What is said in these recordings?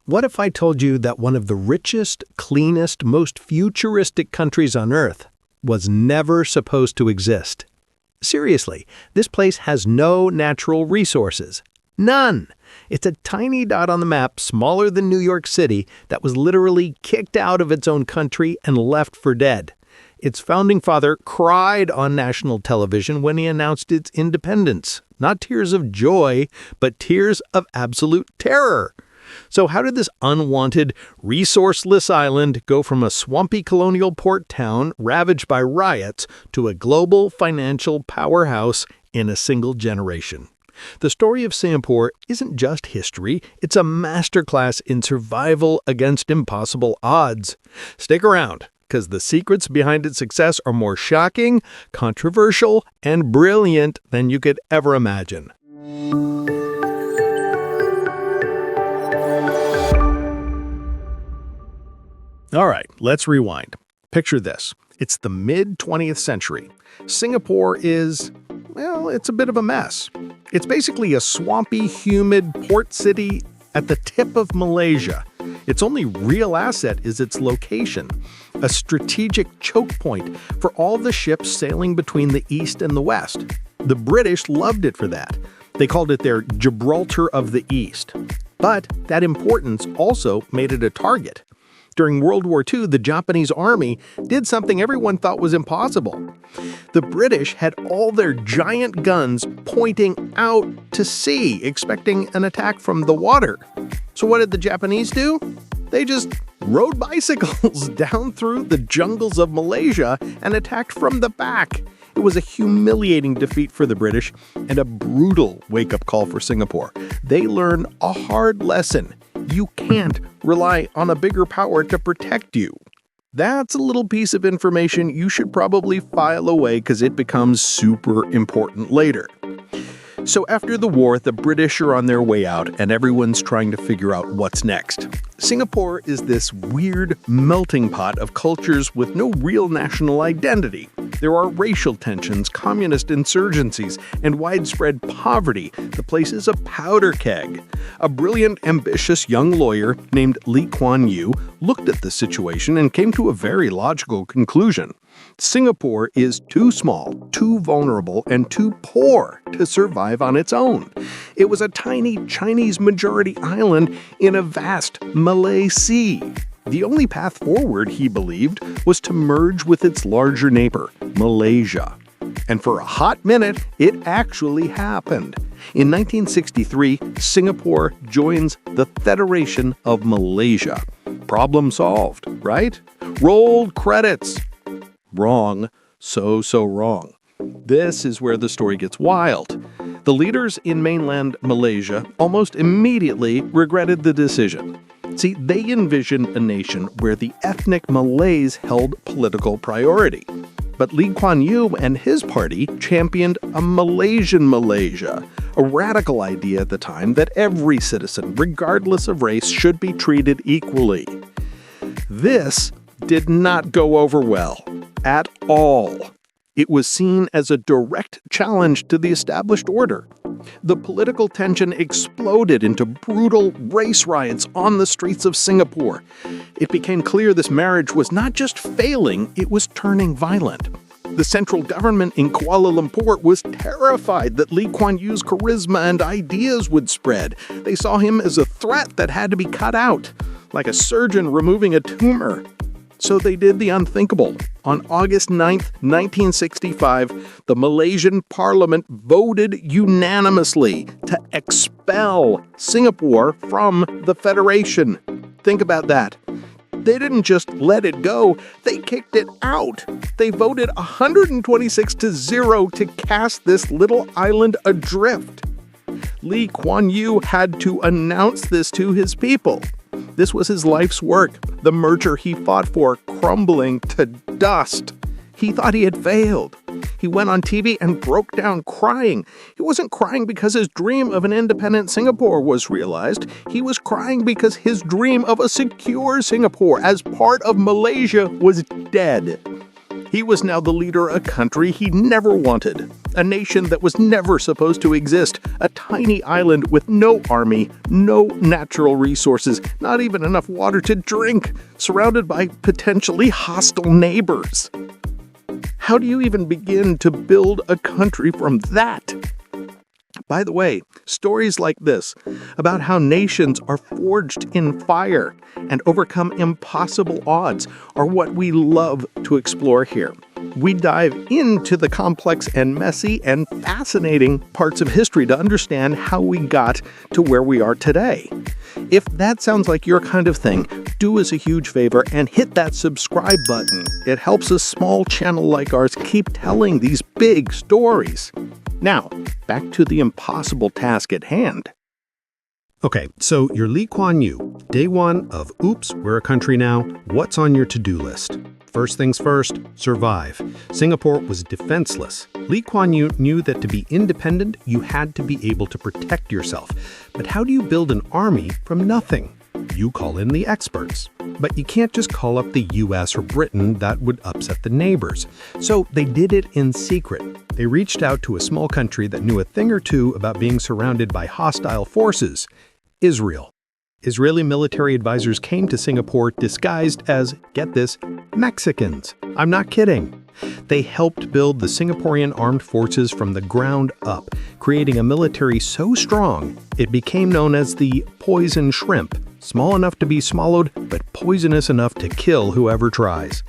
What if I told you that one of the richest, cleanest, most futuristic countries on Earth was never supposed to exist? Seriously, this place has no natural resources. None! It's a tiny dot on the map, smaller than New York City, that was literally kicked out of its own country and left for dead. Its founding father cried on national television when he announced its independence. Not tears of joy, but tears of absolute terror. So how did this unwanted, resourceless island go from a swampy colonial port town ravaged by riots to a global financial powerhouse in a single generation? The story of Singapore isn't just history, it's a masterclass in survival against impossible odds. Stick around, because the secrets behind its success are more shocking, controversial, and brilliant than you could ever imagine. All right, let's rewind. Picture this. It's the mid-20th century. Singapore is, well, it's a bit of a mess. It's basically a swampy, humid port city at the tip of Malaysia. Its only real asset is its location, a strategic choke point for all the ships sailing between the east and the west. The British loved it for that. They called it their Gibraltar of the East. But that importance also made it a target. During World War II, the Japanese army did something everyone thought was impossible. The British had all their giant guns pointing out to sea, expecting an attack from the water. So what did the Japanese do? They just rode bicycles down through the jungles of Malaysia and attacked from the back. It was a humiliating defeat for the British and a brutal wake-up call for Singapore. They learned a hard lesson. You can't rely on a bigger power to protect you. That's a little piece of information you should probably file away because it becomes super important later. So after the war, the British are on their way out and everyone's trying to figure out what's next. Singapore is this weird melting pot of cultures with no real national identity. There are racial tensions, communist insurgencies, and widespread poverty. The place is a powder keg. A brilliant, ambitious young lawyer named Kuan Yew looked at the situation and came to a very logical conclusion. Singapore is too small, too vulnerable, and too poor to survive on its own. It was a tiny Chinese-majority island in a vast Malay Sea. The only path forward, he believed, was to merge with its larger neighbor, Malaysia. And for a hot minute, it actually happened. In 1963, Singapore joins the Federation of Malaysia. Problem solved, right? Rolled credits. Wrong. So wrong. This is where the story gets wild. The leaders in mainland Malaysia almost immediately regretted the decision. See, they envisioned a nation where the ethnic Malays held political priority. But Kuan Yew and his party championed a Malaysian Malaysia, a radical idea at the time that every citizen, regardless of race, should be treated equally. This did not go over well at all. It was seen as a direct challenge to the established order. The political tension exploded into brutal race riots on the streets of Singapore. It became clear this marriage was not just failing, it was turning violent. The central government in Kuala Lumpur was terrified that Kuan Yew's charisma and ideas would spread. They saw him as a threat that had to be cut out, like a surgeon removing a tumor. So they did the unthinkable. On August 9, 1965, the Malaysian parliament voted unanimously to expel Singapore from the Federation. Think about that. They didn't just let it go, they kicked it out. They voted 126-0 to cast this little island adrift. Kuan Yew had to announce this to his people. This was his life's work, the merger he fought for crumbling to dust. He thought he had failed. He went on TV and broke down crying. He wasn't crying because his dream of an independent Singapore was realized. He was crying because his dream of a secure Singapore as part of Malaysia was dead. He was now the leader of a country he never wanted, a nation that was never supposed to exist, a tiny island with no army, no natural resources, not even enough water to drink, surrounded by potentially hostile neighbors. How do you even begin to build a country from that? By the way, stories like this, about how nations are forged in fire and overcome impossible odds, are what we love to explore here. We dive into the complex and messy and fascinating parts of history to understand how we got to where we are today. If that sounds like your kind of thing, do us a huge favor and hit that subscribe button. It helps a small channel like ours keep telling these big stories. Now, back to the impossible task at hand. Okay, so you're Lee Kuan Yew. Day one of Oops, We're a Country Now. What's on your to-do list? First things first, survive. Singapore was defenseless. Lee Kuan Yew knew that to be independent, you had to be able to protect yourself. But how do you build an army from nothing? You call in the experts. But you can't just call up the US or Britain. That would upset the neighbors. So they did it in secret. They reached out to a small country that knew a thing or two about being surrounded by hostile forces, Israel. Israeli military advisors came to Singapore disguised as, get this, Mexicans. I'm not kidding. They helped build the Singaporean armed forces from the ground up, creating a military so strong it became known as the poison shrimp, small enough to be swallowed, but poisonous enough to kill whoever tries.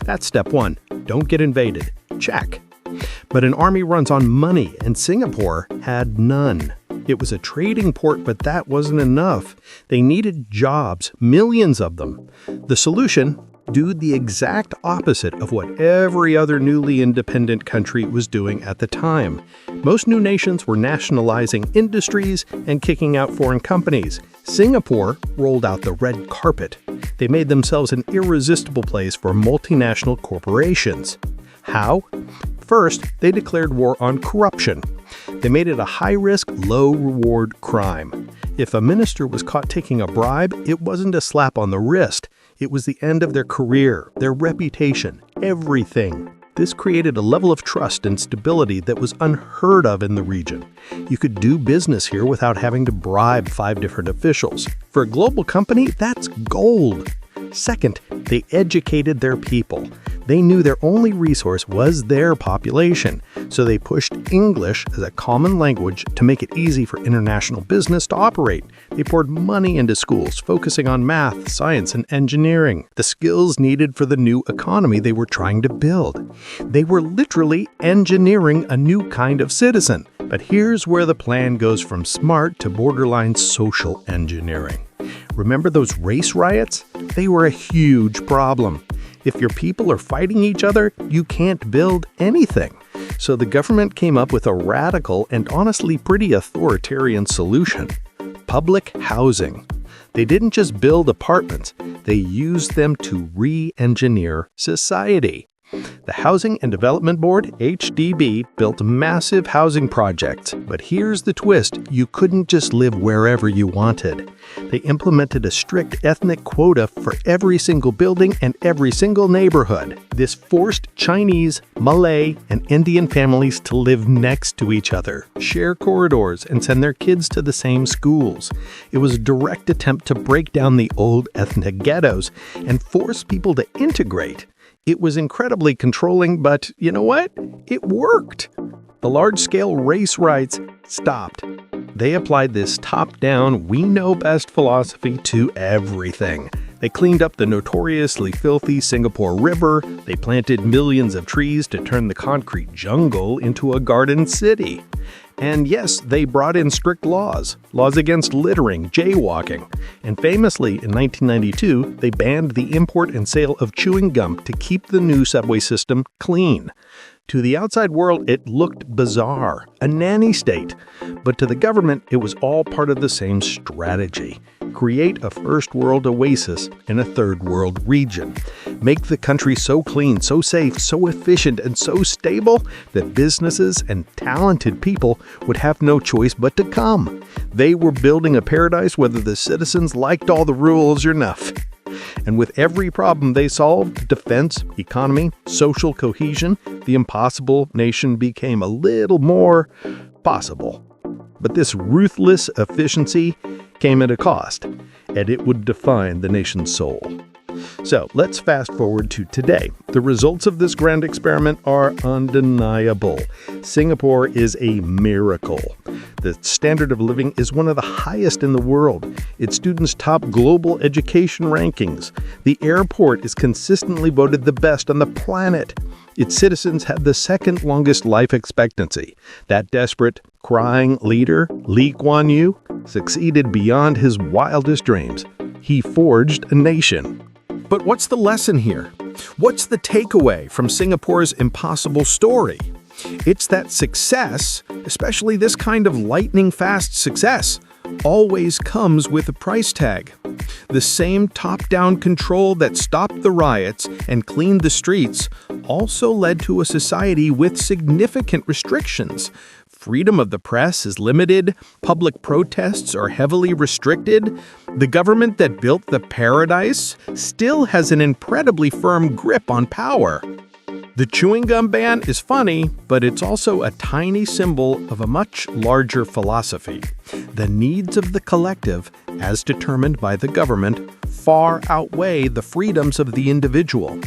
That's step one. Don't get invaded. Check. But an army runs on money, and Singapore had none. It was a trading port, but that wasn't enough. They needed jobs, millions of them. The solution? Do the exact opposite of what every other newly independent country was doing at the time. Most new nations were nationalizing industries and kicking out foreign companies. Singapore rolled out the red carpet. They made themselves an irresistible place for multinational corporations. How? First, they declared war on corruption. They made it a high-risk, low-reward crime. If a minister was caught taking a bribe, it wasn't a slap on the wrist. It was the end of their career, their reputation, everything. This created a level of trust and stability that was unheard of in the region. You could do business here without having to bribe 5 different officials. For a global company, that's gold. Second, they educated their people. They knew their only resource was their population, so they pushed English as a common language to make it easy for international business to operate. They poured money into schools, focusing on math, science, and engineering, the skills needed for the new economy they were trying to build. They were literally engineering a new kind of citizen. But here's where the plan goes from smart to borderline social engineering. Remember those race riots? They were a huge problem. If your people are fighting each other, you can't build anything. So the government came up with a radical and honestly pretty authoritarian solution: public housing. They didn't just build apartments, they used them to re-engineer society. The Housing and Development Board, HDB, built massive housing projects. But here's the twist: you couldn't just live wherever you wanted. They implemented a strict ethnic quota for every single building and every single neighborhood. This forced Chinese, Malay, and Indian families to live next to each other, share corridors, and send their kids to the same schools. It was a direct attempt to break down the old ethnic ghettos and force people to integrate. It was incredibly controlling, but you know what? It worked. The large-scale race riots stopped. They applied this top-down, we-know-best philosophy to everything. They cleaned up the notoriously filthy Singapore River. They planted millions of trees to turn the concrete jungle into a garden city. And yes, they brought in strict laws against littering, jaywalking. And famously, in 1992, they banned the import and sale of chewing gum to keep the new subway system clean. To the outside world, it looked bizarre, a nanny state. But to the government, it was all part of the same strategy. Create a first world oasis in a third world region. Make the country so clean, so safe, so efficient, and so stable that businesses and talented people would have no choice but to come. They were building a paradise whether the citizens liked all the rules or not. And with every problem they solved, defense, economy, social cohesion, the impossible nation became a little more possible. But this ruthless efficiency came at a cost, and it would define the nation's soul. So let's fast forward to today. The results of this grand experiment are undeniable. Singapore is a miracle. The standard of living is one of the highest in the world. Its students top global education rankings. The airport is consistently voted the best on the planet. Its citizens have the second longest life expectancy. That desperate, crying leader, Kuan Yew, succeeded beyond his wildest dreams. He forged a nation. But what's the lesson here? What's the takeaway from Singapore's impossible story? It's that success, especially this kind of lightning-fast success, always comes with a price tag. The same top-down control that stopped the riots and cleaned the streets also led to a society with significant restrictions. Freedom of the press is limited, public protests are heavily restricted. The government that built the paradise still has an incredibly firm grip on power. The chewing gum ban is funny, but it's also a tiny symbol of a much larger philosophy. The needs of the collective, as determined by the government, far outweigh the freedoms of the individual.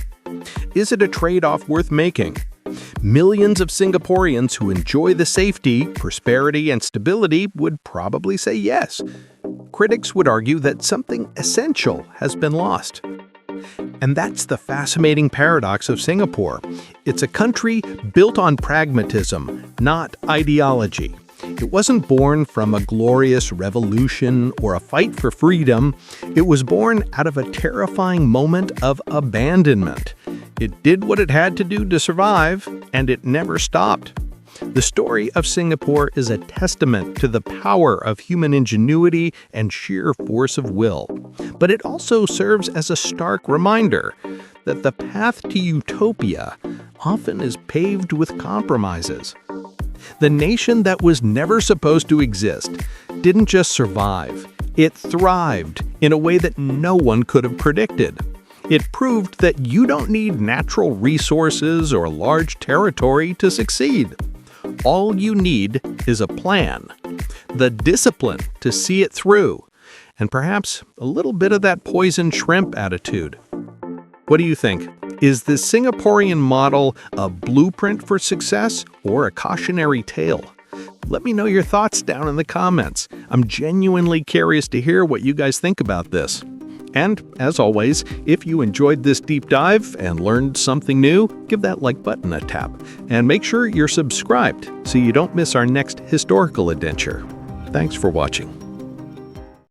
Is it a trade-off worth making? Millions of Singaporeans who enjoy the safety, prosperity, and stability would probably say yes. Critics would argue that something essential has been lost. And that's the fascinating paradox of Singapore. It's a country built on pragmatism, not ideology. It wasn't born from a glorious revolution or a fight for freedom. It was born out of a terrifying moment of abandonment. It did what it had to do to survive, and it never stopped. The story of Singapore is a testament to the power of human ingenuity and sheer force of will. But it also serves as a stark reminder that the path to utopia often is paved with compromises. The nation that was never supposed to exist didn't just survive, it thrived in a way that no one could have predicted. It proved that you don't need natural resources or large territory to succeed. All you need is a plan, the discipline to see it through, and perhaps a little bit of that poison shrimp attitude. What do you think? Is the Singaporean model a blueprint for success or a cautionary tale? Let me know your thoughts down in the comments. I'm genuinely curious to hear what you guys think about this. And, as always, if you enjoyed this deep dive and learned something new, give that like button a tap. And make sure you're subscribed so you don't miss our next historical adventure. Thanks for watching.